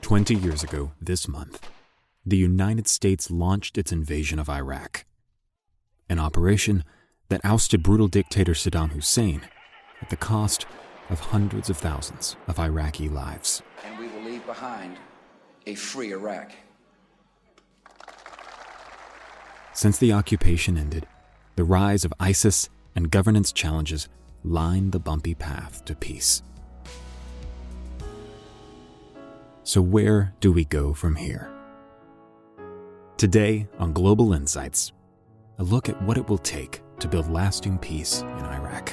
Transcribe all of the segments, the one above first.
20 years ago this month, the United States launched its invasion of Iraq, an operation that ousted brutal dictator Saddam Hussein at the cost of hundreds of thousands of Iraqi lives. And we will leave behind a free Iraq. Since the occupation ended, the rise of ISIS and governance challenges line the bumpy path to peace. So where do we go from here? Today on Global Insights, a look at what it will take to build lasting peace in Iraq.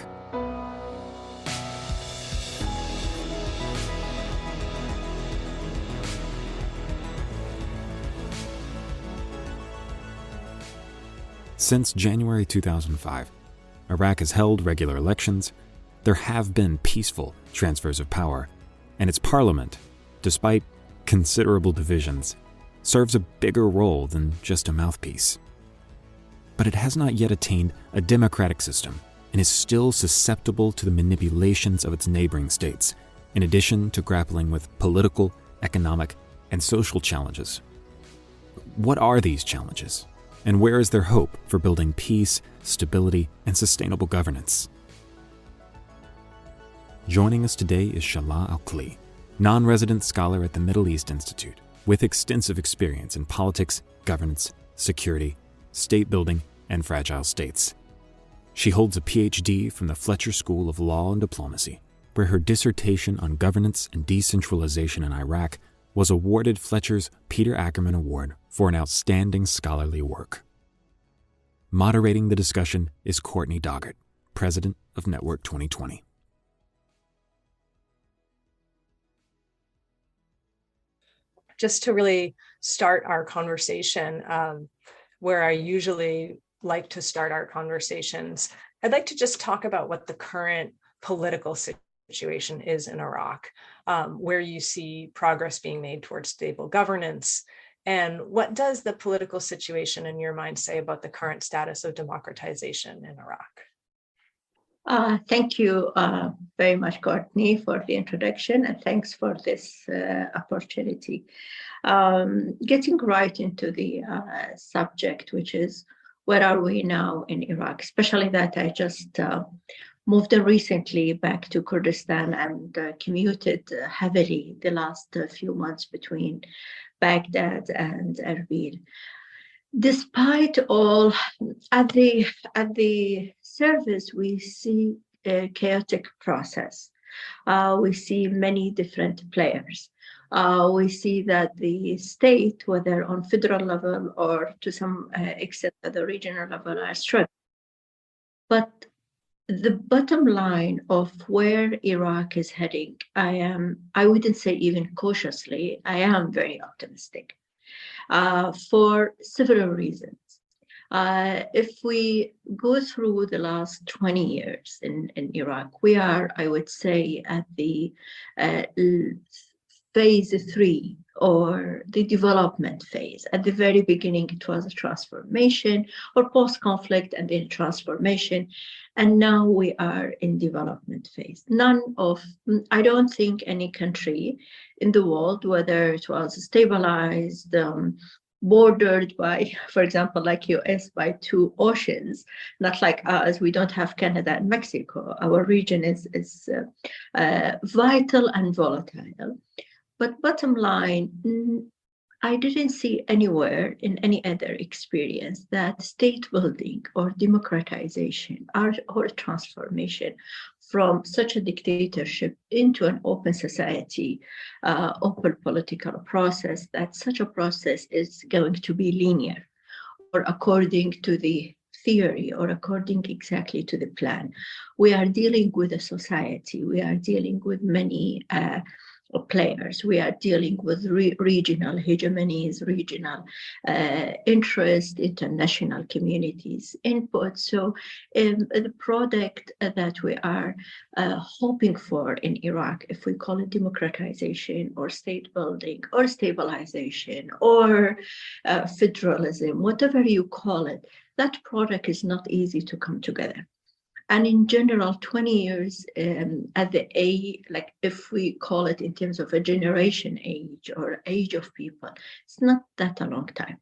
Since January 2005, Iraq has held regular elections, there have been peaceful transfers of power, and its parliament, despite considerable divisions, serves a bigger role than just a mouthpiece. But it has not yet attained a democratic system and is still susceptible to the manipulations of its neighboring states, in addition to grappling with political, economic, and social challenges. What are these challenges? And where is their hope for building peace, stability, and sustainable governance? Joining us today is Shahla Al-Kli, non-resident scholar at the Middle East Institute, with extensive experience in politics, governance, security, state building, and fragile states. She holds a PhD from the Fletcher School of Law and Diplomacy, where her dissertation on governance and decentralization in Iraq was awarded Fletcher's Peter Ackerman Award for an outstanding scholarly work. Moderating the discussion is Courtney Doggart, president of Network 2020. Just to really start our conversation, where I usually like to start our conversations, I'd like to just talk about what the current political situation is in Iraq, where you see progress being made towards stable governance. And what does the political situation in your mind say about the current status of democratization in Iraq? Thank you very much, Courtney, for the introduction, and thanks for this opportunity. Getting right into the subject, which is where are we now in Iraq, especially that I just moved recently back to Kurdistan and commuted heavily the last few months between Baghdad and Erbil. Despite all, at the surface, we see a chaotic process. We see many different players. We see that the state, whether on federal level or to some extent at the regional level, are struggling. But the bottom line of where Iraq is heading, I wouldn't say even cautiously, I am very optimistic for several reasons. If we go through the last 20 years in Iraq, we are, I would say, at the phase 3 or the development phase. At the very beginning, it was a transformation or post-conflict and then transformation. And now we are in development phase. I don't think any country in the world, whether it was stabilized, bordered by, for example, like US, by 2 oceans, not like us, we don't have Canada and Mexico. Our region is vital and volatile. But bottom line, I didn't see anywhere in any other experience that state building or democratization or transformation from such a dictatorship into an open society, open political process, that such a process is going to be linear or according to the theory or according exactly to the plan. We are dealing with a society, we are dealing with many players. We are dealing with regional hegemonies, regional interest, international communities, input. So the product that we are hoping for in Iraq, if we call it democratization or state building or stabilization or federalism, whatever you call it, that product is not easy to come together. And in general, 20 years at the age, like if we call it in terms of a generation age or age of people, it's not that a long time.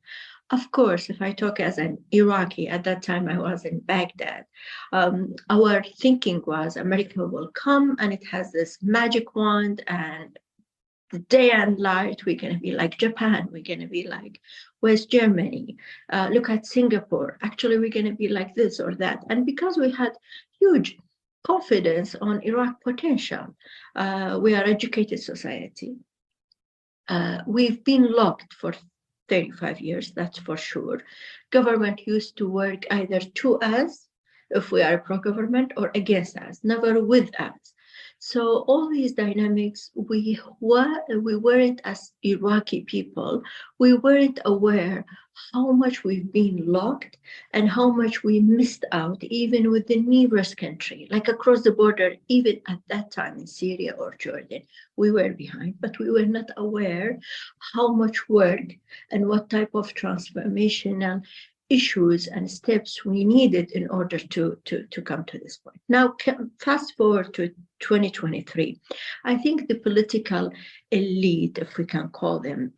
Of course, if I talk as an Iraqi, at that time I was in Baghdad, our thinking was America will come and it has this magic wand, and the day and night, we're going to be like Japan, we're going to be like West Germany, look at Singapore, actually we're going to be like this or that. And because we had huge confidence on Iraq potential, we are educated society. We've been locked for 35 years, that's for sure. Government used to work either to us, if we are pro-government, or against us, never with us. So all these dynamics, we weren't, as Iraqi people, we weren't aware how much we've been locked and how much we missed out, even with the nearest country, like across the border, even at that time in Syria or Jordan, we were behind, but we were not aware how much work and what type of transformational issues and steps we needed in order to come to this point. Now, fast forward to 2023. I think the political elite, if we can call them,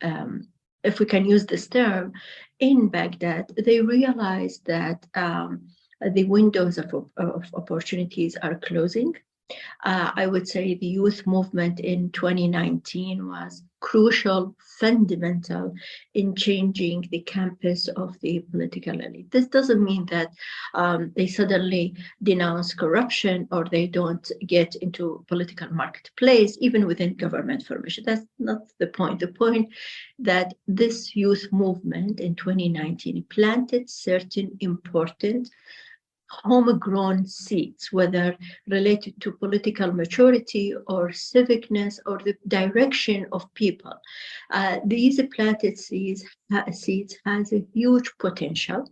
if we can use this term, in Baghdad, they realized that the windows of opportunities are closing. I would say the youth movement in 2019 was crucial, fundamental in changing the campus of the political elite. This doesn't mean that they suddenly denounce corruption or they don't get into political marketplace, even within government formation. That's not the point. The point that this youth movement in 2019 planted certain important homegrown seeds, whether related to political maturity or civicness or the direction of people. These planted seeds has a huge potential.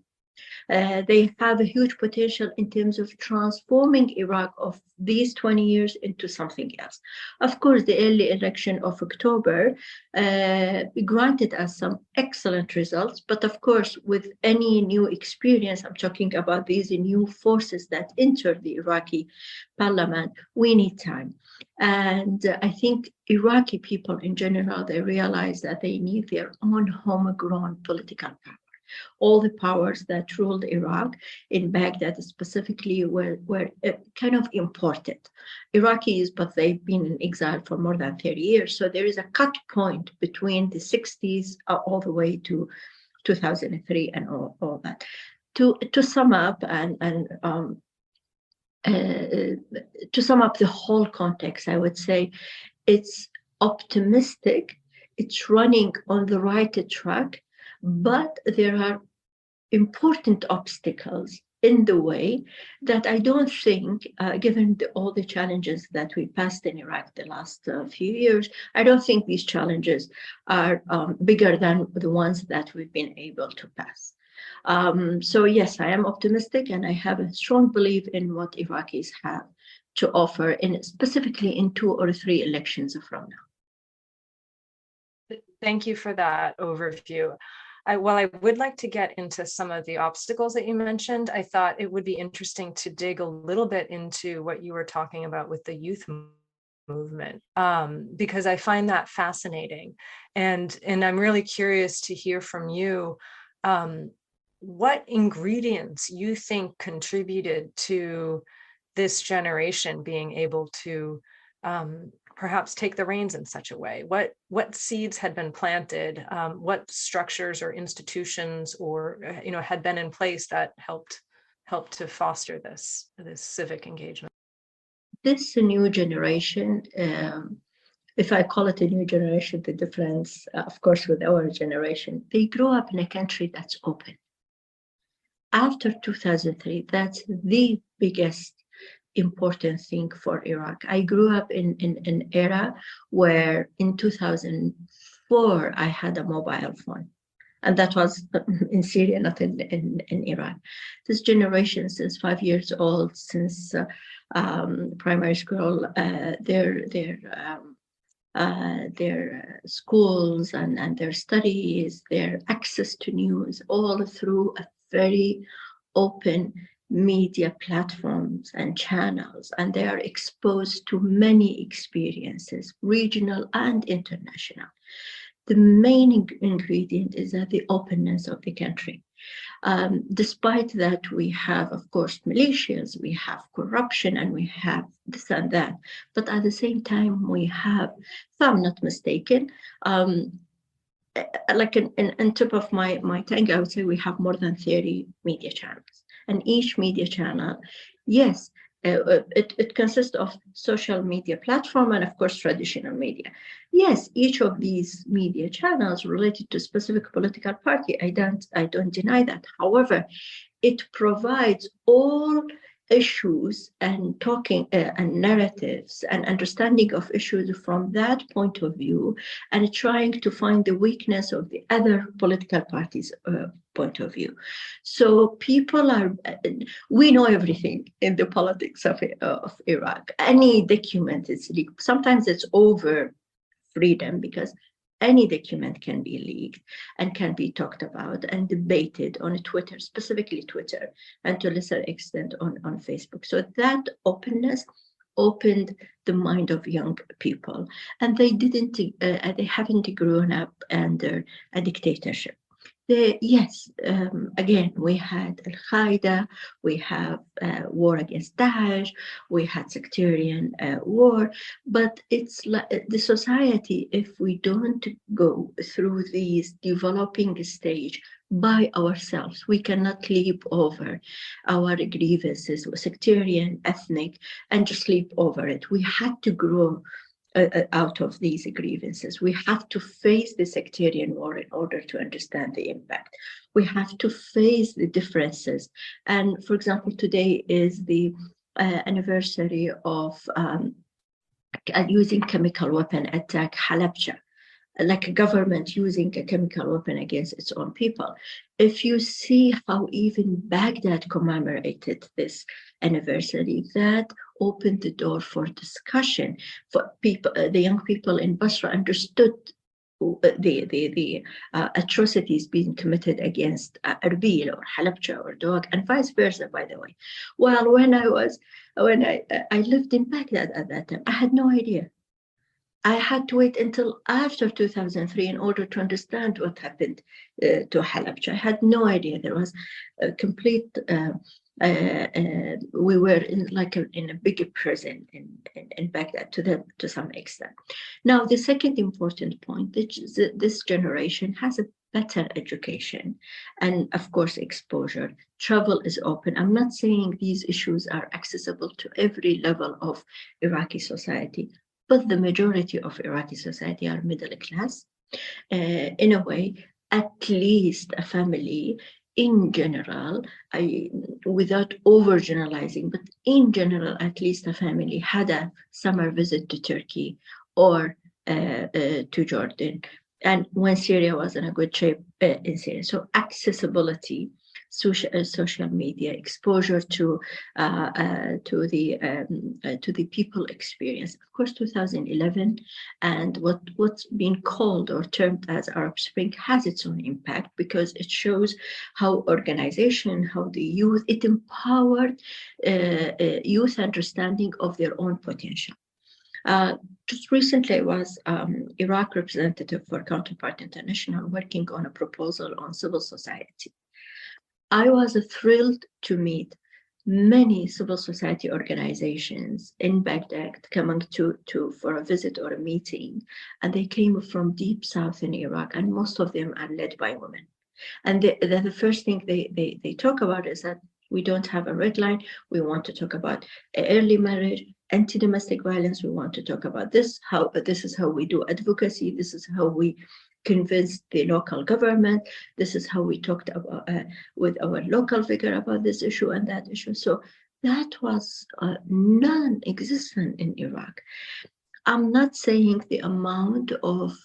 They have a huge potential in terms of transforming Iraq of these 20 years into something else. Of course, the early election of October granted us some excellent results, but of course, with any new experience, I'm talking about these new forces that enter the Iraqi parliament, we need time. And I think Iraqi people in general, they realize that they need their own homegrown political power. All the powers that ruled Iraq in Baghdad specifically were kind of imported. Iraqis, but they've been in exile for more than 30 years. So there is a cut point between the 60s all the way to 2003 and all that. To sum up to sum up the whole context, I would say it's optimistic, it's running on the right track, but there are important obstacles in the way that I don't think, given all the challenges that we passed in Iraq the last few years, I don't think these challenges are bigger than the ones that we've been able to pass. So yes, I am optimistic, and I have a strong belief in what Iraqis have to offer, specifically in 2 or 3 elections from now. Thank you for that overview. While I would like to get into some of the obstacles that you mentioned, I thought it would be interesting to dig a little bit into what you were talking about with the youth movement, because I find that fascinating. And I'm really curious to hear from you what ingredients you think contributed to this generation being able to perhaps take the reins in such a way. What seeds had been planted, what structures or institutions or had been in place that helped to foster this civic engagement? This new generation, if I call it a new generation, the difference, of course, with our generation, they grew up in a country that's open. After 2003, that's the biggest important thing for Iraq. I grew up in an era where in 2004, I had a mobile phone. And that was in Syria, not in Iran. This generation, since 5 years old, since primary school, their schools and their studies, their access to news, all through a very open media platforms and channels, and they are exposed to many experiences, regional and international. The main ingredient is that the openness of the country. Despite that, we have, of course, militias, we have corruption, and we have this and that. But at the same time, we have, if I'm not mistaken, like in top of my tongue, I would say we have more than 30 media channels. And each media channel, yes, it consists of social media platform and, of course, traditional media. Yes, each of these media channels related to specific political party. I don't deny that. However, it provides all issues and talking and narratives and understanding of issues from that point of view, and trying to find the weakness of the other political parties' point of view. So people are, we know everything in the politics of Iraq. Any document is leaked. Sometimes it's over freedom, because any document can be leaked and can be talked about and debated on Twitter, specifically Twitter, and to a lesser extent on Facebook. So that openness opened the mind of young people, and they haven't grown up under a dictatorship. Again, we had Al-Qaeda, we have war against Daesh, we had sectarian war, but it's like the society, if we don't go through these developing stage by ourselves, we cannot leap over our grievances, sectarian, ethnic, and just leap over it. We had to grow out of these grievances. We have to face the sectarian war in order to understand the impact. We have to face the differences. And for example, today is the anniversary of using chemical weapon attack Halabja, like a government using a chemical weapon against its own people. If you see how even Baghdad commemorated this anniversary, that opened the door for discussion. For people, the young people in Basra understood the atrocities being committed against Erbil or Halabja or Doak, and vice versa, by the way. Well, when I lived in Baghdad at that time, I had no idea. I had to wait until after 2003 in order to understand what happened to Halabja. I had no idea. There was a complete, we were in a bigger prison in Baghdad to some extent. Now, the second important point is that this generation has a better education and, of course, exposure. Travel is open. I'm not saying these issues are accessible to every level of Iraqi society, but the majority of Iraqi society are middle class. In a way, at least a family in general, without overgeneralizing, but in general, at least a family had a summer visit to Turkey or to Jordan. And when Syria was in a good shape in Syria. So accessibility, social media, exposure to the people experience. Of course, 2011 and what's been called or termed as Arab Spring has its own impact, because it shows how organization, how the youth, it empowered youth understanding of their own potential. Just recently, I was Iraq representative for Counterpart International working on a proposal on civil society. I was thrilled to meet many civil society organizations in Baghdad coming for a visit or a meeting, and they came from deep south in Iraq, and most of them are led by women. And the first thing they talk about is that we don't have a red line. We want to talk about early marriage, anti-domestic violence. We want to talk about this is how we do advocacy. This is how we convince the local government. This is how we talked about with our local figure about this issue and that issue. So that was non-existent in Iraq. I'm not saying the amount of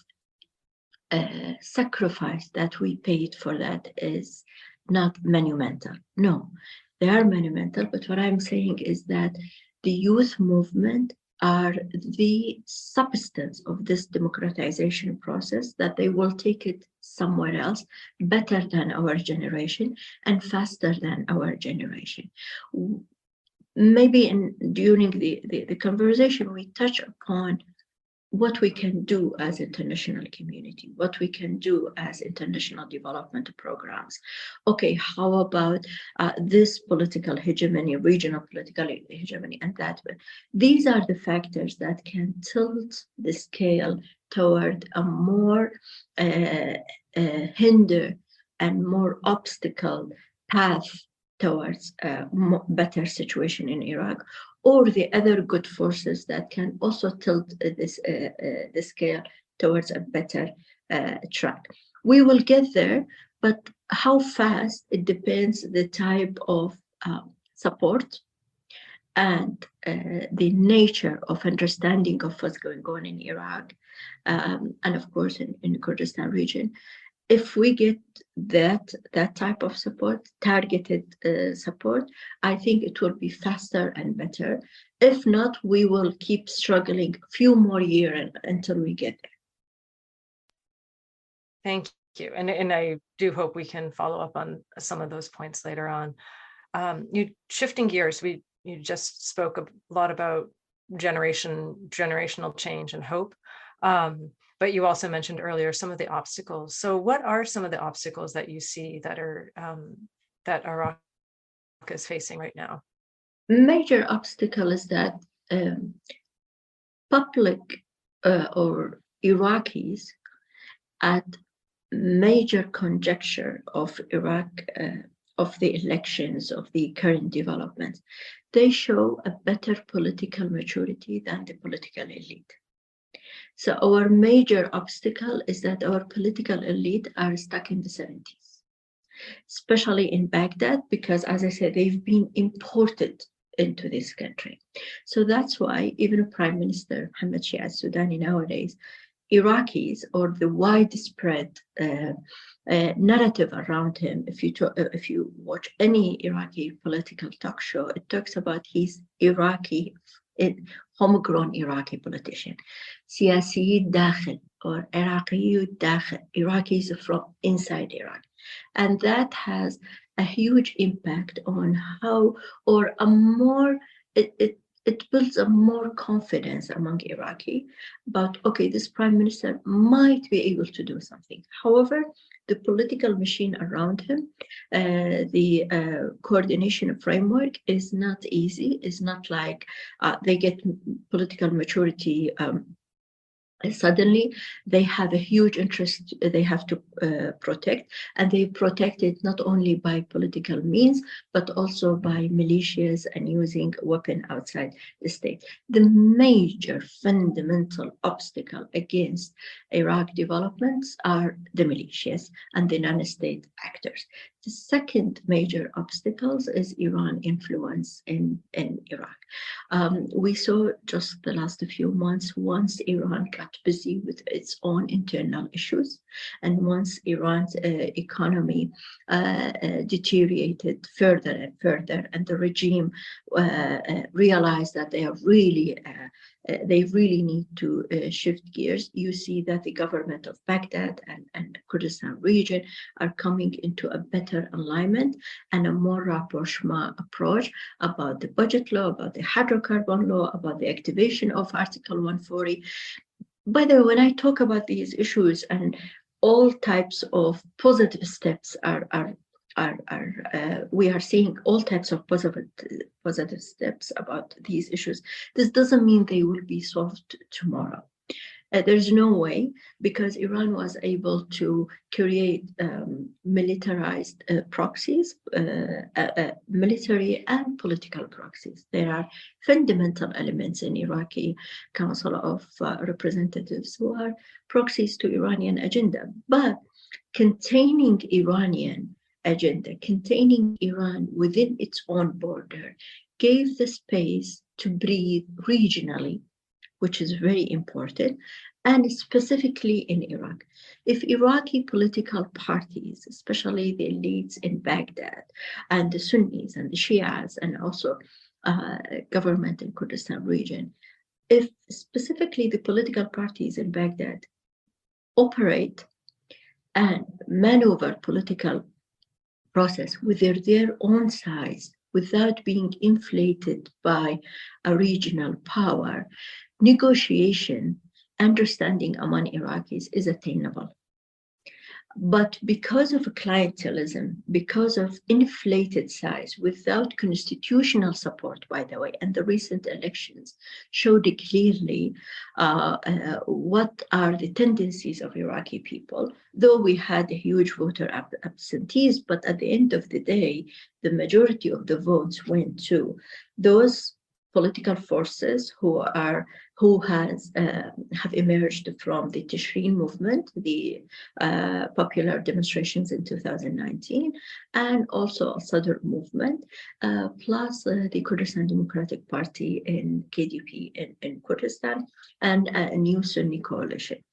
sacrifice that we paid for that is not monumental. No, they are monumental, but what I'm saying is that the youth movement are the substance of this democratization process, that they will take it somewhere else better than our generation and faster than our generation. Maybe during the conversation, we touch upon what we can do as international community, what we can do as international development programs. Okay, how about this political hegemony, regional political hegemony, and that way. These are the factors that can tilt the scale toward a more hinder and more obstacle path towards a better situation in Iraq, or the other good forces that can also tilt the scale towards a better track. We will get there, but how fast, it depends the type of support and the nature of understanding of what's going on in Iraq, and of course in the Kurdistan region. If we get that type of support, targeted support, I think it will be faster and better. If not, we will keep struggling a few more years until we get there. Thank you. And I do hope we can follow up on some of those points later on. Shifting gears, you just spoke a lot about generational change and hope. But you also mentioned earlier some of the obstacles. So what are some of the obstacles that you see that are that Iraq is facing right now? Major obstacle is that public or Iraqis at major conjecture of Iraq, of the elections, of the current developments, they show a better political maturity than the political elite. So our major obstacle is that our political elite are stuck in the 70s, especially in Baghdad, because as I said, they've been imported into this country. So that's why even Prime Minister Mohammed Shia al-Sudani nowadays, Iraqis, or the widespread narrative around him, if you watch any Iraqi political talk show, it talks about he's Iraqi, homegrown Iraqi politician. Siyasi dakhil, or Iraqi dakhil, Iraqis from inside Iraq. And that has a huge impact on how, or a more, it builds a more confidence among Iraqi about, okay, this prime minister might be able to do something. However, the political machine around him, the coordination framework is not easy. It's not like they get political maturity suddenly. They have a huge interest they have to protect, and they protect it not only by political means, but also by militias and using weapon outside the state. The major fundamental obstacle against Iraq developments are the militias and the non-state actors. The second major obstacle is Iran influence in Iraq. We saw just the last few months, once Iran got busy with its own internal issues, and once Iran's economy deteriorated further and further, and the regime realized that they really need to shift gears, you see that the government of Baghdad and Kurdistan region are coming into a better alignment and a more rapprochement approach about the budget law, about the hydrocarbon law, about the activation of Article 140. By the way, when I talk about these issues and all types of positive steps we are seeing all types of positive steps about these issues. This doesn't mean they will be solved tomorrow. There's no way, because Iran was able to create militarized proxies, military and political proxies. There are fundamental elements in Iraqi Council of Representatives who are proxies to Iranian agenda, but containing Iranian agenda, containing Iran within its own border, gave the space to breathe regionally, which is very important, and specifically in Iraq. If Iraqi political parties, especially the elites in Baghdad, and the Sunnis and the Shias, and also government in Kurdistan region, if specifically the political parties in Baghdad operate and maneuver political process with their own size without being inflated by a regional power, negotiation, understanding among Iraqis is attainable. But because of clientelism, because of inflated size, without constitutional support, by the way, and the recent elections showed clearly what are the tendencies of Iraqi people, though we had a huge voter absentees, but at the end of the day, the majority of the votes went to those political forces who have emerged from the Tishreen movement, the popular demonstrations in 2019, and also a Sadr movement, plus the Kurdistan Democratic Party in KDP in Kurdistan, and a new Sunni coalition.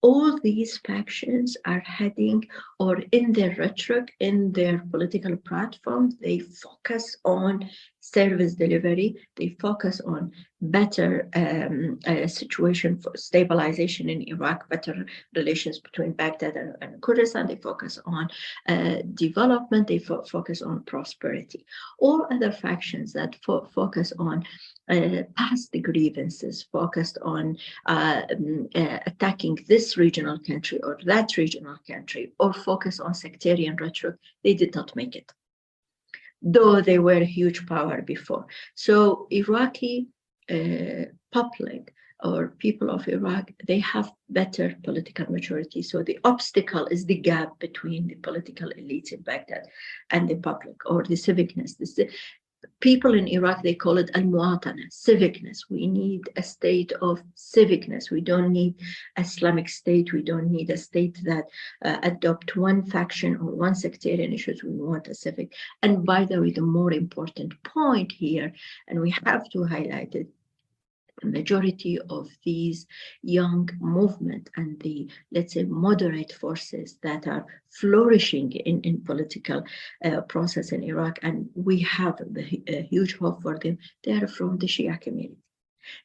All these factions are heading, or in their rhetoric, in their political platform, they focus on service delivery, they focus on better situation for stabilization in Iraq, better relations between Baghdad and Kurdistan, they focus on development, they focus on prosperity. All other factions that focus on past grievances, focused on attacking this regional country or that regional country, or focus on sectarian rhetoric, they did not make it, though they were a huge power before. So Iraqi public or people of Iraq, they have better political maturity. So the obstacle is the gap between the political elite in Baghdad and the public, or the civicness. People in Iraq, they call it al-muwatana, civicness. We need a state of civicness. We don't need Islamic state. We don't need a state that adopt one faction or one sectarian issues. We want a civic. And by the way, the more important point here, and we have to highlight it, the majority of these young movement and the, let's say, moderate forces that are flourishing in political process in Iraq, and we have a huge hope for them, they are from the Shia community.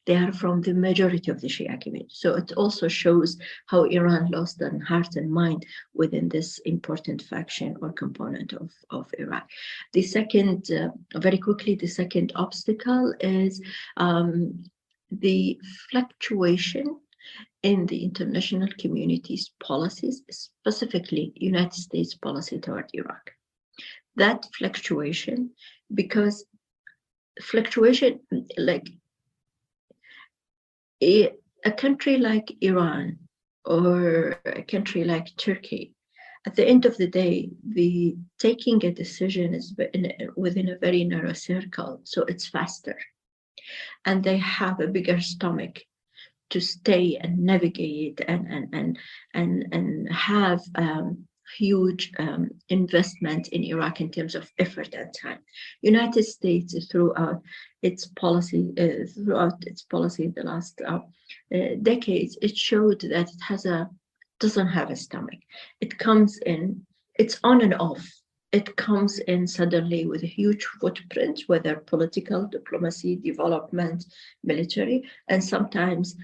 They are from the majority of the Shia community. So it also shows how Iran lost their heart and mind within this important faction or component of Iraq. The second, very quickly, the second obstacle is the fluctuation in the international community's policies, specifically United States policy toward Iraq. That fluctuation, because fluctuation, like a country like Iran or a country like Turkey, at the end of the day, the taking a decision is within a very narrow circle, so it's faster. And they have a bigger stomach to stay and navigate and have huge investment in Iraq in terms of effort and time. United States, throughout its policy in the last decades, it showed that it doesn't have a stomach. It comes in, it's on and off. It comes in suddenly with a huge footprint, whether political, diplomacy, development, military, and sometimes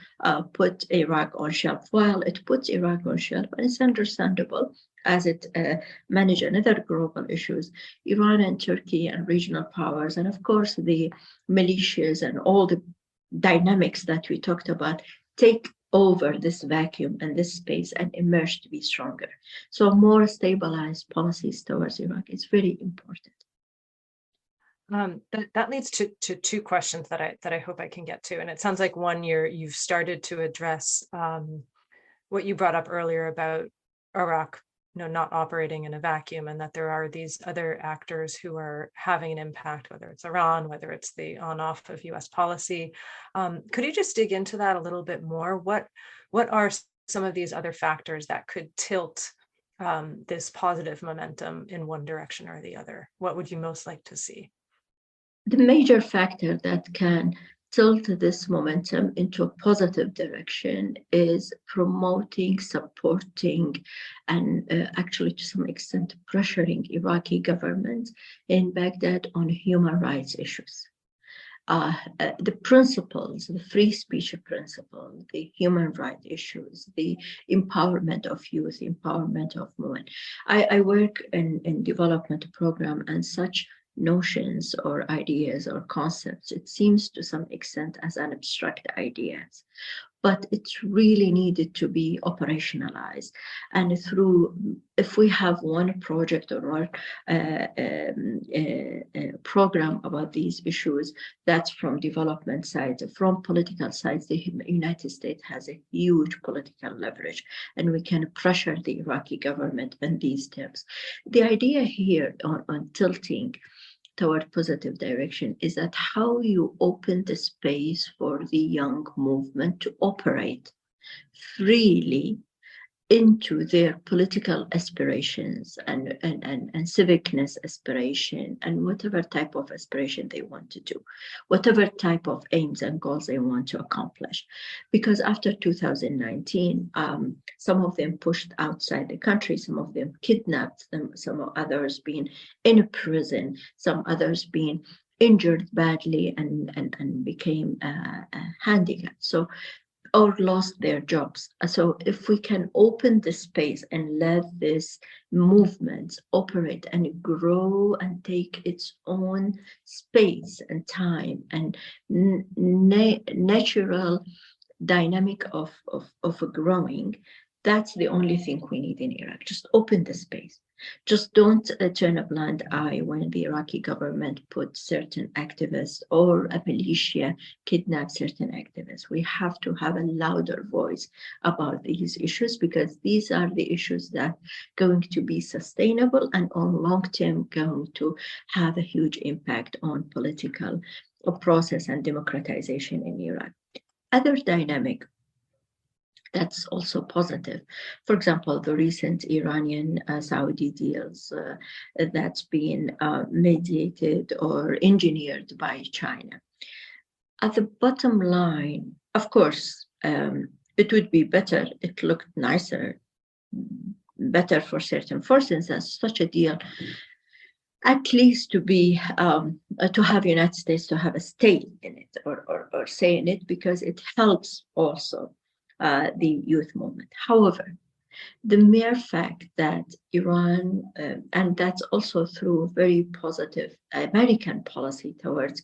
put Iraq on shelf. While it puts Iraq on shelf, and it's understandable as it manages another global issues, Iran and Turkey and regional powers, and of course the militias and all the dynamics that we talked about, take over this vacuum and this space and emerge to be stronger. So more stabilized policies towards Iraq is very important. That leads to two questions that I hope I can get to. And it sounds like one, you've started to address what you brought up earlier about Iraq, not operating in a vacuum, and that there are these other actors who are having an impact, whether it's Iran, whether it's the on-off of US policy. Could you just dig into that a little bit more? What are some of these other factors that could tilt this positive momentum in one direction or the other? What would you most like to see? The major factor that can tilt this momentum into a positive direction is promoting, supporting, and actually to some extent pressuring Iraqi government in Baghdad on human rights issues. the principles, the free speech principle, the human rights issues, the empowerment of youth, empowerment of women. I work in development program, and such notions or ideas or concepts, it seems to some extent as an abstract ideas, but it's really needed to be operationalized. And through, if we have one project or one program about these issues, that's from development side, from political sides, the United States has a huge political leverage, and we can pressure the Iraqi government in these terms. The idea here on tilting toward positive direction is that how you open the space for the young movement to operate freely into their political aspirations and civicness aspiration and whatever type of aspiration they want to do, whatever type of aims and goals they want to accomplish. Because after 2019, some of them pushed outside the country, some of them kidnapped, some others being in prison, some others being injured badly and became handicapped. So, or lost their jobs. So if we can open the space and let this movement operate and grow and take its own space and time and natural dynamic of growing, that's the only thing we need in Iraq. Just open the space. Just don't turn a blind eye when the Iraqi government put certain activists or a militia kidnap certain activists. We have to have a louder voice about these issues, because these are the issues that are going to be sustainable and on long term going to have a huge impact on political process and democratization in Iraq. Other dynamic that's also positive. For example, the recent Iranian-Saudi deals that's been mediated or engineered by China. At the bottom line, of course, it would be better, it looked nicer, better for certain forces as such a deal, at least to be, to have United States to have a stake in it or say in it, because it helps also the youth movement. However, the mere fact that Iran, and that's also through very positive American policy towards,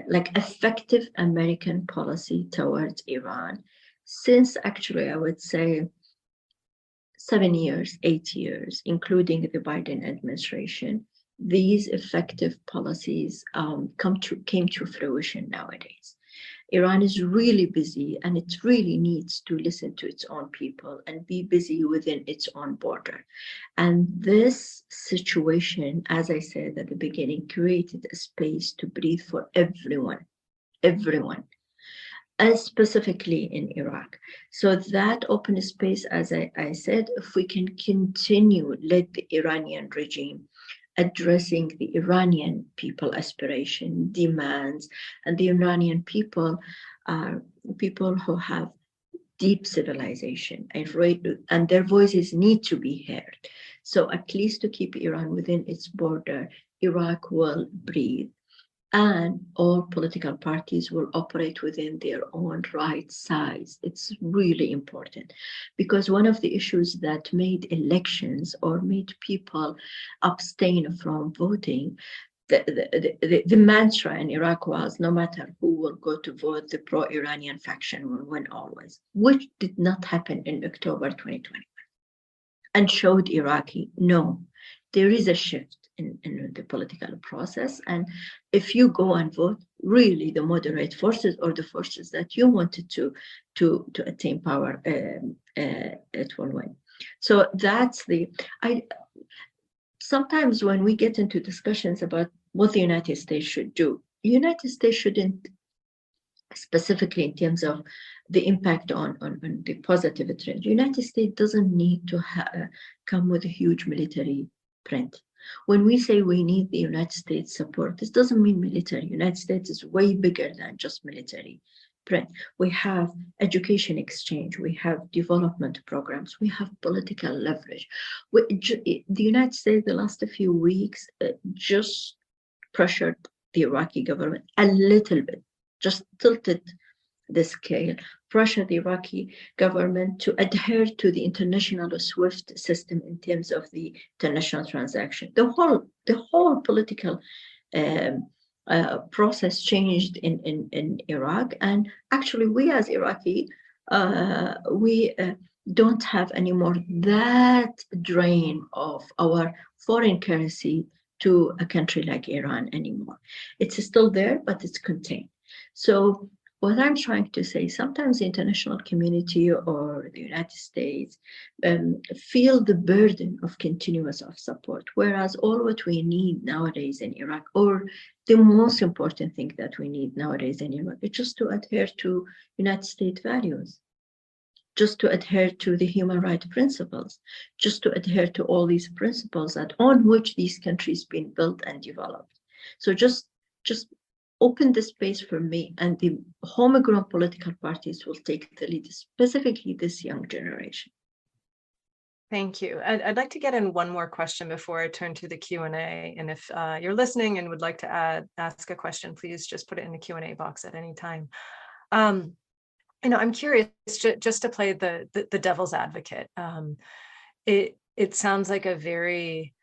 like effective American policy towards Iran, since actually I would say 7 years, 8 years, including the Biden administration, these effective policies came to fruition nowadays. Iran is really busy, and it really needs to listen to its own people and be busy within its own border. And this situation, as I said at the beginning, created a space to breathe for everyone, and specifically in Iraq. So that open space, as I said, if we can continue, let the Iranian regime addressing the Iranian people aspiration, demands, and the Iranian people are people who have deep civilization, and their voices need to be heard. So at least to keep Iran within its border, Iraq will breathe, and all political parties will operate within their own right size. It's really important, because one of the issues that made elections or made people abstain from voting, the mantra in Iraq was, no matter who will go to vote, the pro-Iranian faction will win always, which did not happen in October 2021, and showed Iraqi, no, there is a shift in the political process. And if you go and vote, really the moderate forces or the forces that you wanted to attain power, it will win. So that's sometimes when we get into discussions about what the United States should do, the United States shouldn't, specifically in terms of the impact on the positive trend, the United States doesn't need to come with a huge military print. When we say we need the United States support, this doesn't mean military. The United States is way bigger than just military print. We have education exchange, we have development programs, we have political leverage. The United States, the last few weeks, just pressured the Iraqi government a little bit, just tilted the scale, pressure the Iraqi government to adhere to the international SWIFT system in terms of the international transaction. The whole political process changed in Iraq, and actually we as Iraqi, we don't have anymore that drain of our foreign currency to a country like Iran anymore. It's still there, but it's contained. So what I'm trying to say, sometimes the international community or the United States feel the burden of continuous of support, whereas all what we need nowadays in Iraq, or the most important thing that we need nowadays in Iraq, is just to adhere to United States values, just to adhere to the human rights principles, just to adhere to all these principles that on which these countries been built and developed. So just open the space for me, and the homegrown political parties will take the lead, specifically this young generation. Thank you. I'd like to get in one more question before I turn to the Q&A. And if you're listening and would like to ask a question, please just put it in the Q&A box at any time. I'm curious, just to play the devil's advocate. It sounds like a very,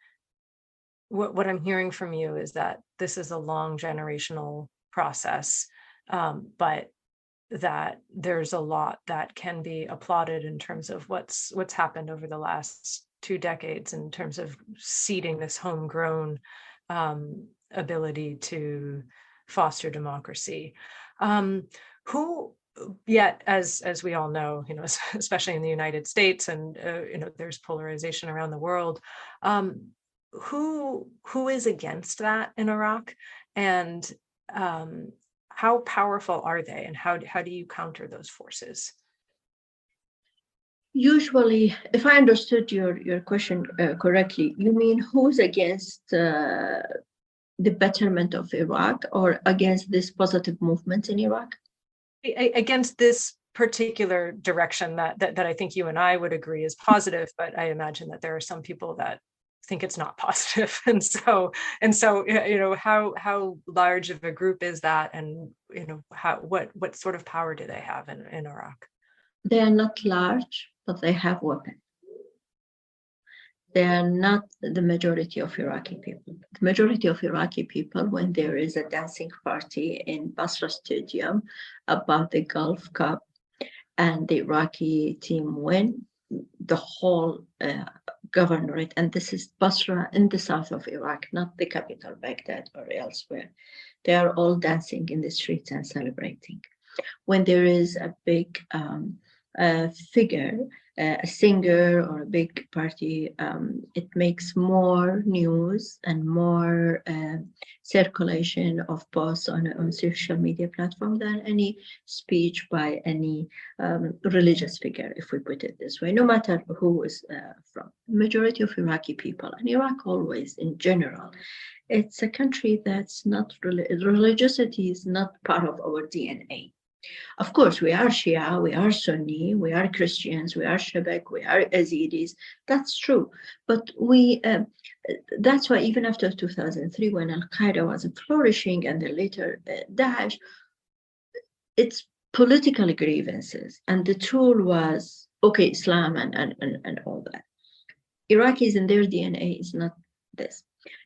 what I'm hearing from you is that this is a long generational process, but that there's a lot that can be applauded in terms of what's happened over the last 2 decades in terms of seeding this homegrown ability to foster democracy. Yet, as we all know, especially in the United States, and there's polarization around the world. Who is against that in Iraq, and how powerful are they, and how do you counter those forces? Usually, if I understood your question correctly, you mean who's against the betterment of Iraq, or against this positive movement in Iraq? Against this particular direction that I think you and I would agree is positive, but I imagine that there are some people that think it's not positive, and so how large of a group is that, and what sort of power do they have in Iraq? They are not large, but they have weapons. They are not the majority of Iraqi people. The majority of Iraqi people, when there is a dancing party in Basra Stadium about the Gulf Cup and the Iraqi team win, the whole governorate, and this is Basra in the south of Iraq, not the capital Baghdad or elsewhere, they are all dancing in the streets and celebrating. When there is a big figure, a singer or a big party, it makes more news and more circulation of posts on social media platform than any speech by any religious figure, if we put it this way, no matter who is from. Majority of Iraqi people, and Iraq always in general, it's a country that's not, religiosity is not part of our DNA. Of course, we are Shia, we are Sunni, we are Christians, we are Shabak, we are Yazidis. That's true. But that's why even after 2003, when Al-Qaeda was flourishing and then later Daesh, it's political grievances. And the tool was, okay, Islam and all that. Iraqis in their DNA is not this.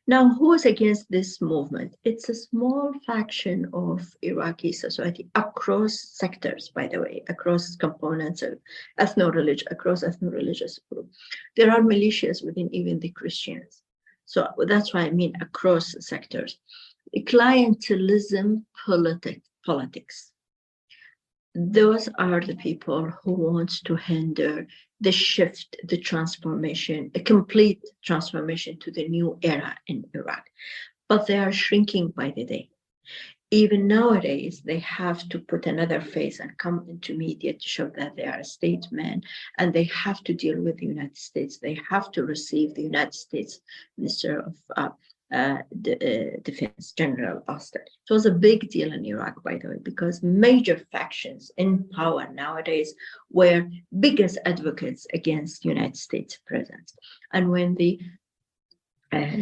Now, who is against this movement? It's a small faction of Iraqi society across sectors, by the way, across components of across ethno-religious groups. There are militias within even the Christians. So that's why I mean across sectors. Clientelism politics. Those are the people who want to hinder the shift, the transformation, a complete transformation to the new era in Iraq. But they are shrinking by the day. Even nowadays, they have to put another face and come into media to show that they are statesmen, and they have to deal with the United States. They have to receive the United States Minister of Defense, General Ousted. It was a big deal in Iraq, by the way, because major factions in power nowadays were biggest advocates against United States presence. And when the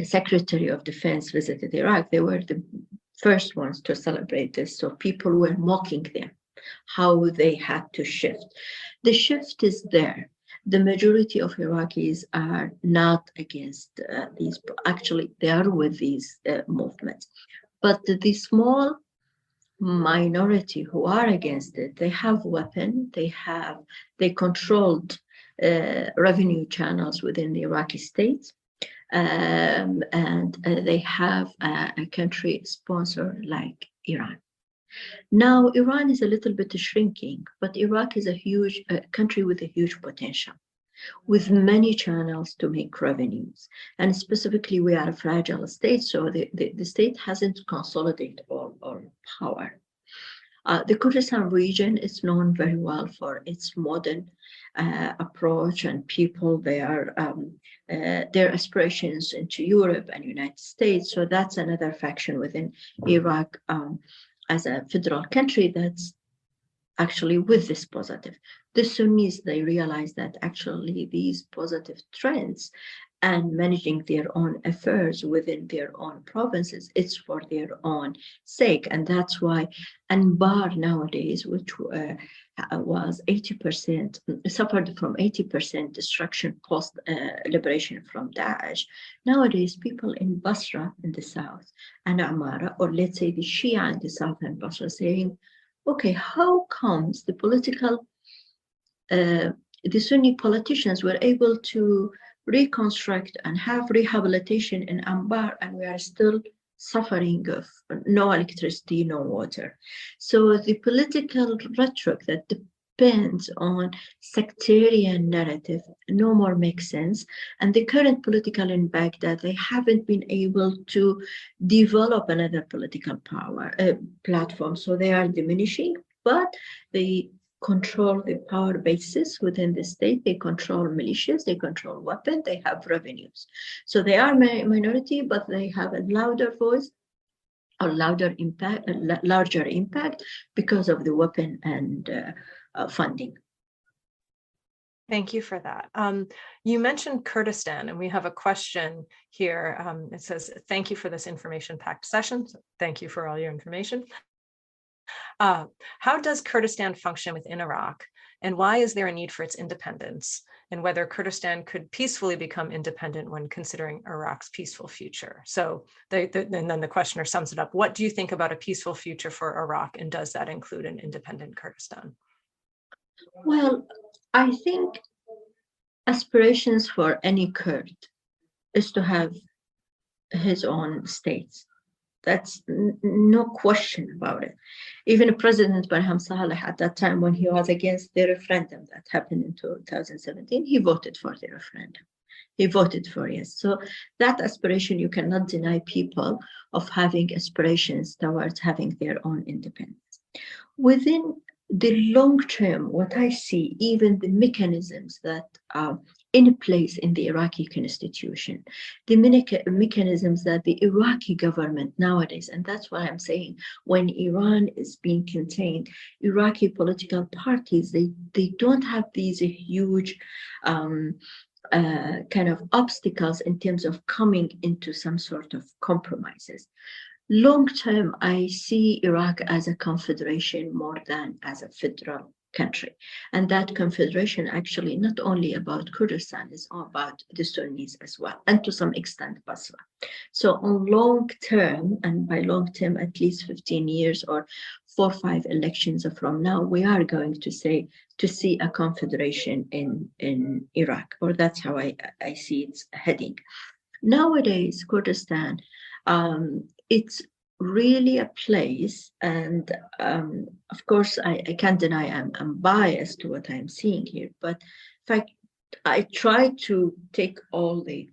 Secretary of Defense visited Iraq, they were the first ones to celebrate this. So people were mocking them, how they had to shift. The shift is there. The majority of Iraqis are not against these. Actually, they are with these movements. But the small minority who are against it, they have weapons, they controlled revenue channels within the Iraqi state, and they have a country sponsor like Iran. Now, Iran is a little bit shrinking, but Iraq is a huge country with a huge potential, with many channels to make revenues. And specifically, we are a fragile state, so the state hasn't consolidated all power. The Kurdistan region is known very well for its modern approach and people. Their aspirations into Europe and United States. So that's another faction within Iraq as a federal country that's actually with this positive. The Sunnis, they realize that actually these positive trends and managing their own affairs within their own provinces, it's for their own sake. And that's why Anbar nowadays, which was 80%, suffered from 80% destruction post liberation from Daesh. Nowadays, people in Basra in the south and Amara, or let's say the Shia in the southern Basra, saying, okay, how comes the Sunni politicians were able to reconstruct and have rehabilitation in Anbar, and we are still suffering of no electricity, no water. So the political rhetoric that depends on sectarian narrative no more makes sense. And the current political in Baghdad, they haven't been able to develop another political power platform. So they are diminishing, but they control the power bases within the state. They control militias, they control weapons, they have revenues. So they are minority, but they have a louder voice, a larger impact because of the weapon and funding. Thank you for that. You mentioned Kurdistan, and we have a question here. It says, thank you for this information-packed session. So thank you for all your information. How does Kurdistan function within Iraq, and why is there a need for its independence, and whether Kurdistan could peacefully become independent when considering Iraq's peaceful future? So and then the questioner sums it up. What do you think about a peaceful future for Iraq, and does that include an independent Kurdistan? Well, I think aspirations for any Kurd is to have his own states. That's no question about it. Even President Barham Saleh at that time, when he was against the referendum that happened in 2017, he voted for the referendum. He voted for yes. So that aspiration, you cannot deny people of having aspirations towards having their own independence. Within the long term, what I see, even the mechanisms that are in place in the Iraqi constitution, the mechanisms that the Iraqi government nowadays, and that's why I'm saying when Iran is being contained, Iraqi political parties, they don't have these huge kind of obstacles in terms of coming into some sort of compromises. Long term, I see Iraq as a confederation more than as a federal country. And that confederation actually not only about Kurdistan, is about the Sunnis as well, and to some extent Basra. So on long term, and by long term, at least 15 years or 4 or 5 elections from now, we are going to see a confederation in Iraq, or that's how I see it's heading. Nowadays, Kurdistan, it's really a place, and of course I can't deny I'm biased to what I'm seeing here, but if I try to take all the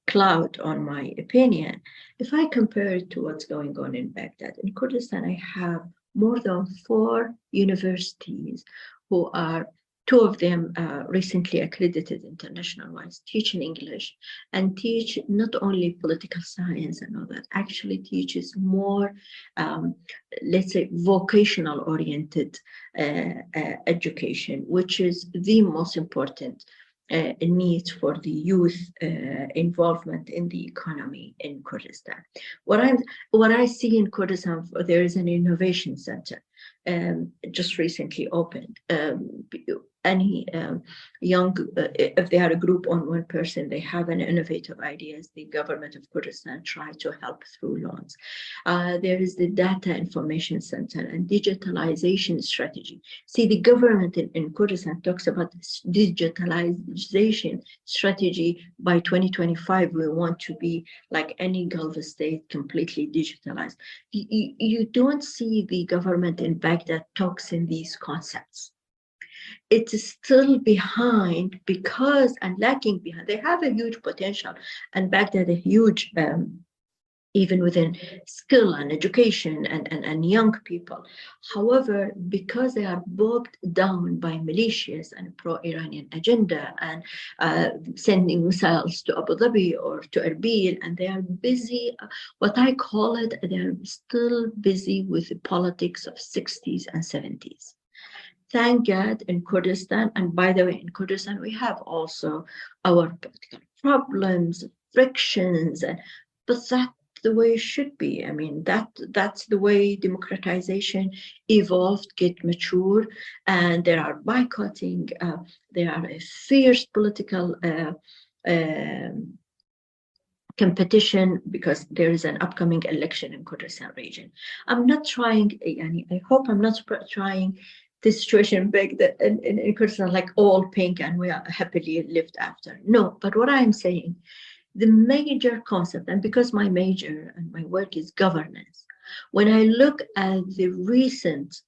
cloud on my opinion, if I compare it to what's going on in Baghdad, in Kurdistan, I have more than 4 universities who are 2 of them recently accredited international-wise, teaching English and teach not only political science and all that, actually teaches more, let's say, vocational-oriented education, which is the most important needs for the youth involvement in the economy in Kurdistan. What I see in Kurdistan, there is an innovation center just recently opened. Any young, if they are a group on one person, they have an innovative ideas, the government of Kurdistan try to help through loans. There is the data information center and digitalization strategy. See, the government in Kurdistan talks about this digitalization strategy. By 2025, we want to be like any Gulf state, completely digitalized. You don't see the government in Baghdad talks in these concepts. It is still behind because, and lacking behind. They have a huge potential, and Baghdad a huge, even within skill and education and young people. However, because they are bogged down by militias and pro-Iranian agenda and sending missiles to Abu Dhabi or to Erbil, and they are busy, what I call it, they're still busy with the politics of 60s and 70s. Thank God in Kurdistan, and by the way, in Kurdistan, we have also our political problems, frictions, but that's the way it should be. I mean, that's the way democratization evolved, get mature, and there are boycotting, there are a fierce political competition because there is an upcoming election in Kurdistan region. I'm not trying, I hope I'm not trying this situation big that in Kurdistan, like all pink and we are happily lived after. No, but what I'm saying, the major concept, and because my major and my work is governance, when I look at the recent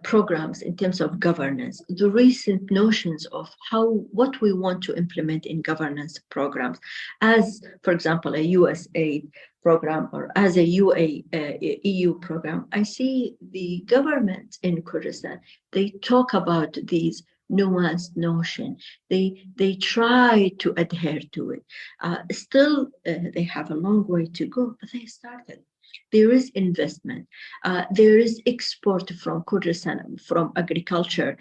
programs in terms of governance, the recent notions of what we want to implement in governance programs, as for example, a USAID program or as a EU program, I see the government in Kurdistan, they talk about these nuanced notion. They try to adhere to it. Still, they have a long way to go, but they started. There is investment. There is export from Kurdistan, from agriculture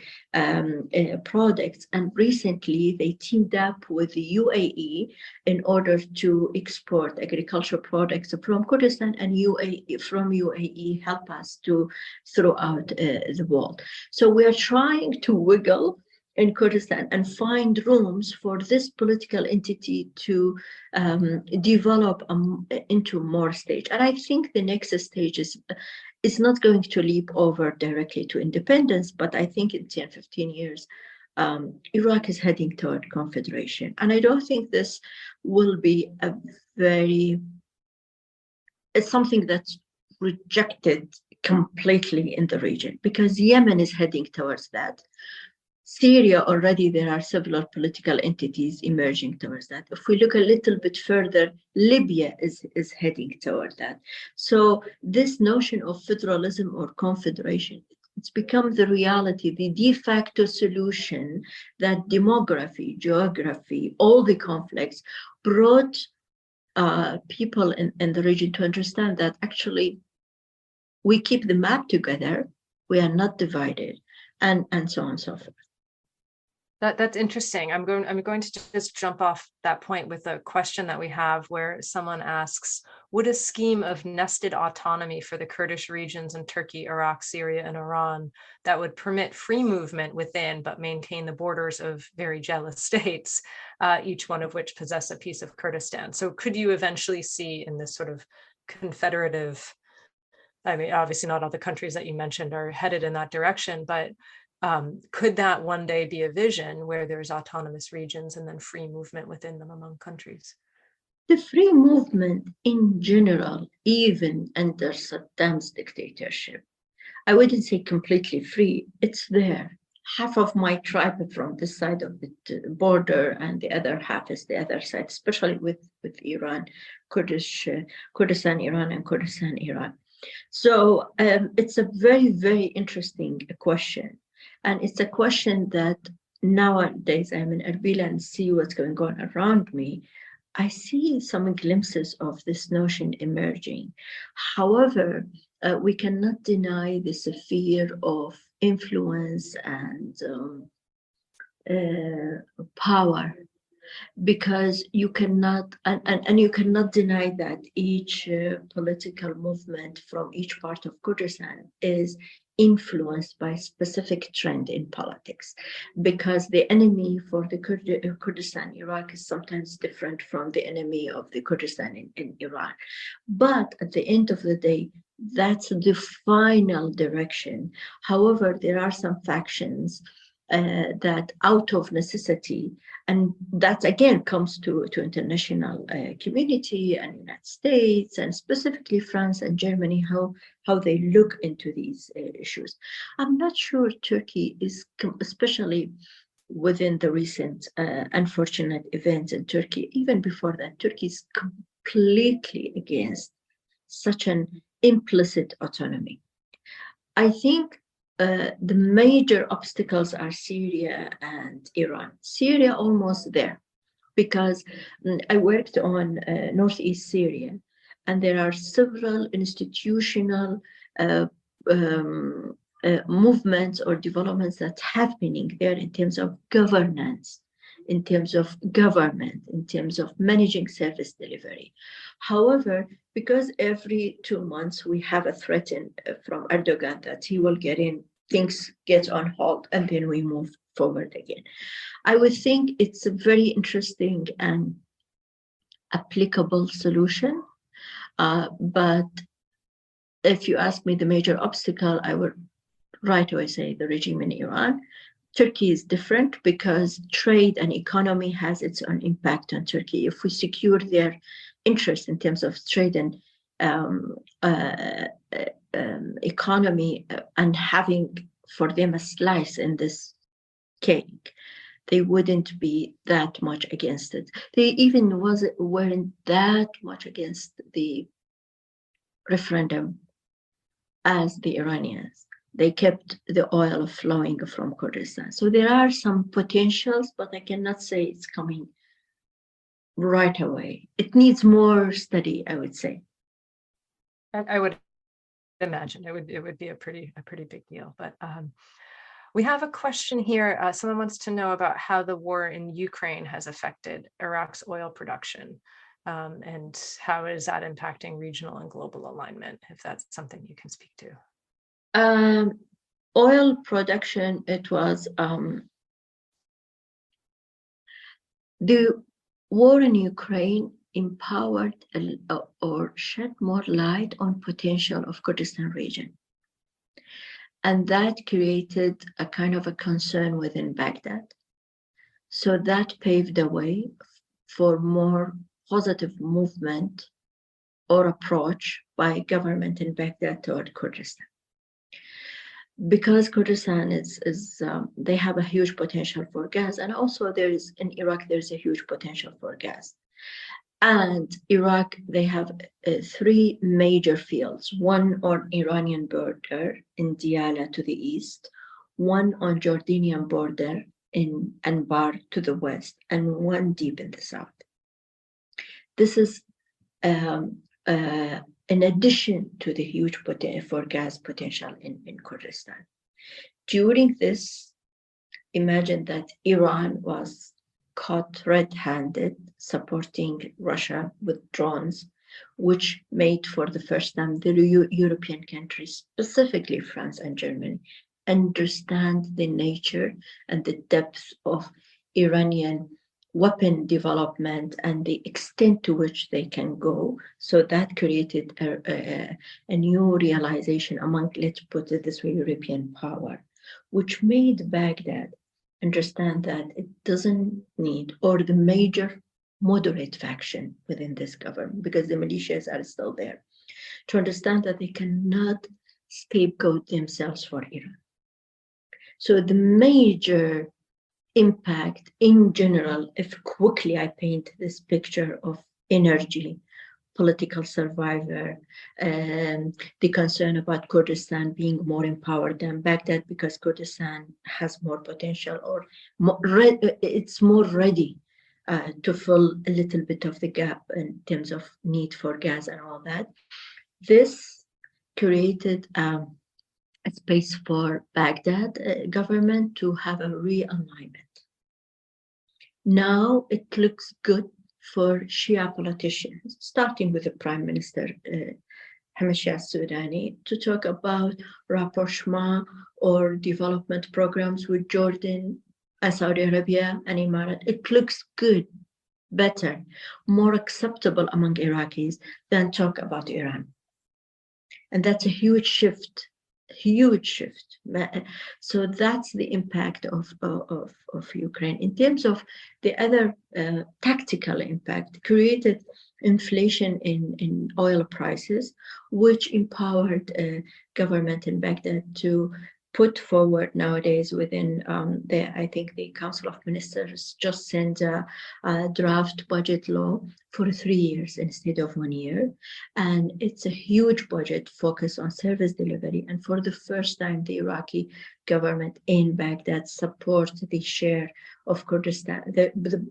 products. And recently, they teamed up with the UAE in order to export agricultural products from Kurdistan, and from UAE help us to throughout the world. So we are trying to wiggle in Kurdistan and find rooms for this political entity to develop into more stage. And I think the next stage is not going to leap over directly to independence, but I think in 10, 15 years, Iraq is heading toward confederation. And I don't think this will be it's something that's rejected completely in the region, because Yemen is heading towards that. Syria already, there are several political entities emerging towards that. If we look a little bit further, Libya is heading toward that. So this notion of federalism or confederation, it's become the reality, the de facto solution that demography, geography, all the conflicts brought people in the region to understand that actually we keep the map together, we are not divided, and so on and so forth. That's interesting. I'm going to just jump off that point with a question that we have, where someone asks, would a scheme of nested autonomy for the Kurdish regions in Turkey, Iraq, Syria, and Iran that would permit free movement within but maintain the borders of very jealous states, each one of which possess a piece of Kurdistan? So could you eventually see in this sort of confederative, I mean, obviously not all the countries that you mentioned are headed in that direction, but could that one day be a vision where there's autonomous regions and then free movement within them among countries? The free movement in general, even under Saddam's dictatorship, I wouldn't say completely free, it's there. Half of my tribe are from this side of the border, and the other half is the other side, especially with Iran, Kurdistan, Iran, and Kurdistan, Iran. So it's a very, very interesting question. And it's a question that nowadays I'm in Erbil and see what's going on around me. I see some glimpses of this notion emerging. However, we cannot deny the sphere of influence and power, because you cannot, and you cannot deny that each political movement from each part of Kurdistan is influenced by specific trend in politics, because the enemy for the Kurdistan Iraq is sometimes different from the enemy of the Kurdistan in Iran. But at the end of the day, that's the final direction. However, there are some factions that out of necessity, and that again comes to international community and United States, and specifically France and Germany, how they look into these issues. I'm not sure Turkey is, especially within the recent unfortunate events in Turkey, even before that, Turkey is completely against such an implicit autonomy. I think the major obstacles are Syria and Iran. Syria almost there, because I worked on Northeast Syria, and there are several institutional movements or developments that happening there in terms of governance, in terms of government, in terms of managing service delivery. However, because every 2 months we have a threat from Erdogan that he will get in, things get on hold, and then we move forward again. I would think it's a very interesting and applicable solution. But if you ask me the major obstacle, I would right away say the regime in Iran. Turkey is different because trade and economy has its own impact on Turkey. If we secure their interest in terms of trade and economy and having for them a slice in this cake, they wouldn't be that much against it. They even weren't that much against the referendum as the Iranians. They kept the oil flowing from Kurdistan. So there are some potentials, but I cannot say it's coming right away. It needs more study, I would say. I would imagine it would be a pretty big deal. But we have a question here. Someone wants to know about how the war in Ukraine has affected Iraq's oil production, and how is that impacting regional and global alignment, if that's something you can speak to. Oil production, it was the war in Ukraine empowered or shed more light on potential of Kurdistan region. And that created a kind of a concern within Baghdad. So that paved the way for more positive movement or approach by government in Baghdad toward Kurdistan. Because Kurdistan is they have a huge potential for gas, and also in Iraq there's a huge potential for gas. And Iraq, they have 3 major fields: one on Iranian border in Diyala to the east, one on Jordanian border in Anbar to the west, and one deep in the south. This is in addition to the huge potential for gas potential in Kurdistan. During this, imagine that Iran was caught red-handed supporting Russia with drones, which made for the first time the European countries, specifically France and Germany, understand the nature and the depth of Iranian weapon development and the extent to which they can go. So that created a new realization among, let's put it this way, European power, which made Baghdad understand that it doesn't need, or the major moderate faction within this government, because the militias are still there, to understand that they cannot scapegoat themselves for Iran. So the major impact in general, if quickly I paint this picture of energy, political survivor, the concern about Kurdistan being more empowered than Baghdad because Kurdistan has more potential, or it's more ready to fill a little bit of the gap in terms of need for gas and all that. This created a space for Baghdad government to have a realignment Now it looks good for Shia politicians, starting with the Prime Minister Shahla Al-Sudani, to talk about rapprochement or development programs with Jordan and Saudi Arabia and Emirates. It looks good, better, more acceptable among Iraqis than talk about Iran. And that's a huge shift, huge shift. So that's the impact of Ukraine. In terms of the other tactical impact, created inflation in oil prices, which empowered government in Baghdad to put forward nowadays within I think the Council of Ministers just sent a draft budget law for 3 years instead of 1 year. And it's a huge budget focused on service delivery. And for the first time, the Iraqi government in Baghdad supports the share of Kurdistan, the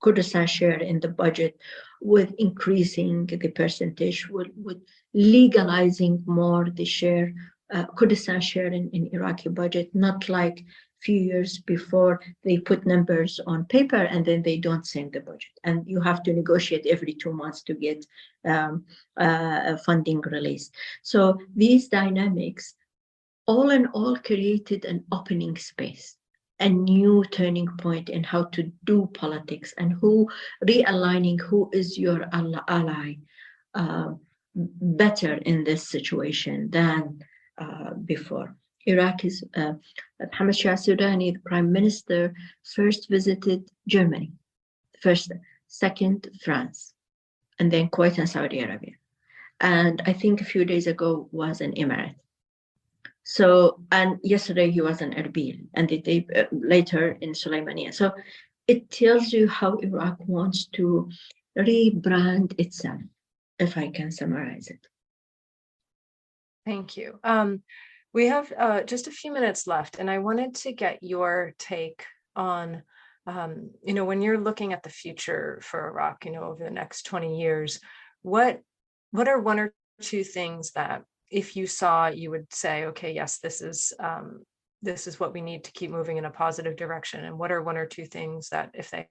Kurdistan share in the budget, with increasing the percentage, with legalizing more the share, Kurdistan share in Iraqi budget, not like few years before they put numbers on paper and then they don't send the budget. And you have to negotiate every 2 months to get funding released. So these dynamics, all in all, created an opening space, a new turning point in how to do politics, and realigning who is your ally better in this situation than before. Iraqis, Mohammed Shia Sudani, the Prime Minister, first visited Germany, second France, and then Kuwait and Saudi Arabia. And I think a few days ago was in Emirates. So, and yesterday he was in Erbil, and the day later in Sulaymaniyah. So it tells you how Iraq wants to rebrand itself, if I can summarize it. Thank you. We have just a few minutes left, and I wanted to get your take on, when you're looking at the future for Iraq, over the next 20 years, what are one or two things that, if you saw, you would say, okay, yes, this is what we need to keep moving in a positive direction? And what are one or two things that, if they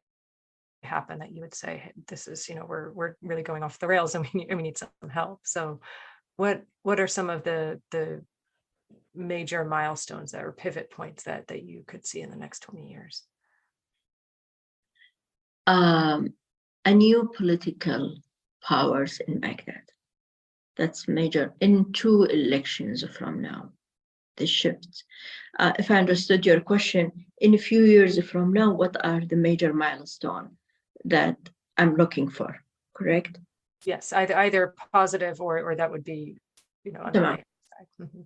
happen, that you would say, hey, this is, we're really going off the rails and we need some help? So what are some of the major milestones that are pivot points that you could see in the next 20 years? A new political powers in Baghdad. That's major. In 2 elections from now, the shift. If I understood your question, in a few years from now, what are the major milestones that I'm looking for, correct? Yes, either positive or that would be, on the negative side. Mm-hmm.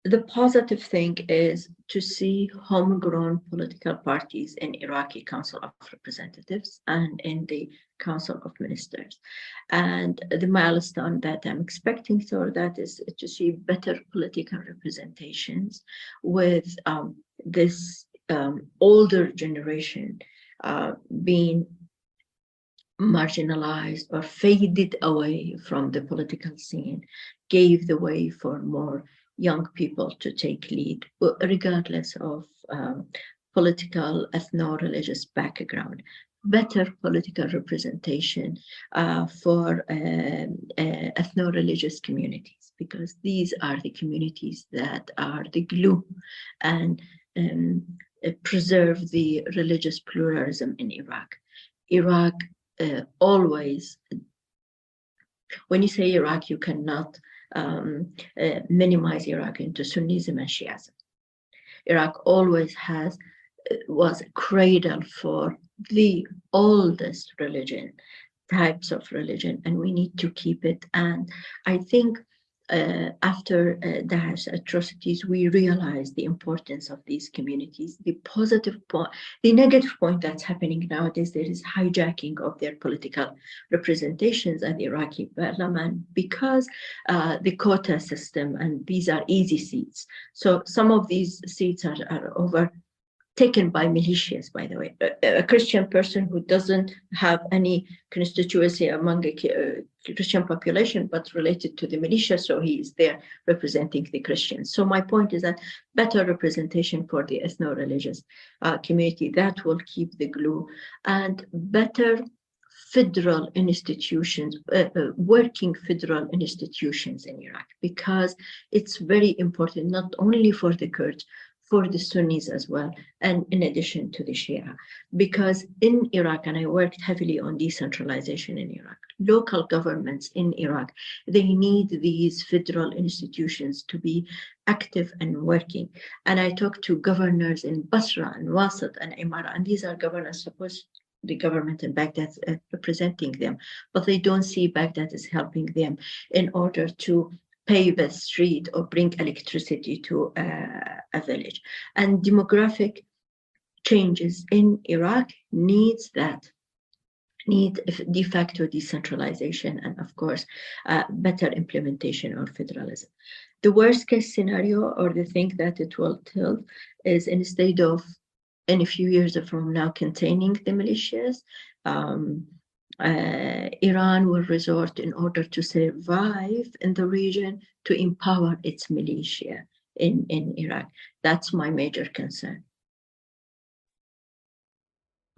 The positive thing is to see homegrown political parties in Iraqi Council of Representatives and in the Council of Ministers. And the milestone that I'm expecting for that is to see better political representations with this older generation being marginalized or faded away from the political scene, gave the way for more young people to take lead, regardless of political, ethno-religious background. Better political representation for ethno-religious communities, because these are the communities that are the glue and preserve the religious pluralism in Iraq. Iraq always, when you say Iraq, you cannot minimize Iraq into Sunnism and Shiism. Iraq always was a cradle for the oldest types of religion, and we need to keep it. And I think after Daesh atrocities, we realized the importance of these communities. The positive point, the negative point that's happening nowadays, there is hijacking of their political representations at the Iraqi parliament because the quota system, and these are easy seats. So some of these seats are over taken by militias, by the way. A Christian person who doesn't have any constituency among the Christian population, but related to the militia, so he is there representing the Christians. So my point is that better representation for the ethno-religious community, that will keep the glue, and better federal institutions, working federal institutions in Iraq, because it's very important, not only for the Kurds, for the Sunnis as well, and in addition to the Shia. Because in Iraq, and I worked heavily on decentralization in Iraq, local governments in Iraq, they need these federal institutions to be active and working. And I talked to governors in Basra and Wasat and Imara, and these are governors supposed the government in Baghdad representing them, but they don't see Baghdad as helping them in order to pave a street or bring electricity to a village. And demographic changes in Iraq need de facto decentralization and, of course, better implementation of federalism. The worst case scenario, or the thing that it will tilt, is instead of in a few years from now containing the militias, Iran will resort, in order to survive in the region, to empower its militia in Iraq. That's my major concern.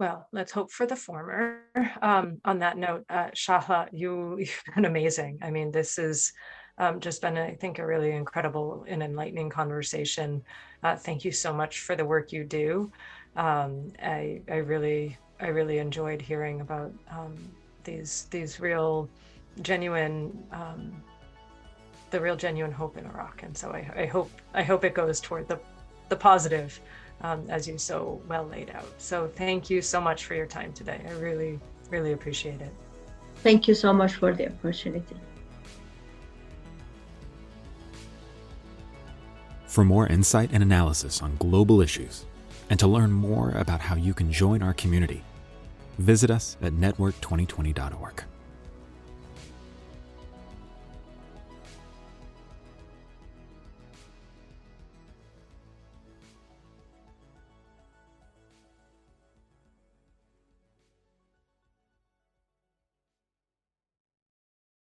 Well, let's hope for the former. On that note, Shahla, you've been amazing. I mean, this has just been, I think, a really incredible and enlightening conversation. Thank you so much for the work you do. I really enjoyed hearing about these real genuine the real genuine hope in Iraq, and so I hope it goes toward the positive, as you so well laid out. So thank you so much for your time today. I really appreciate it. Thank you so much for the opportunity. For more insight and analysis on global issues, and to learn more about how you can join our community, visit us at network2020.org.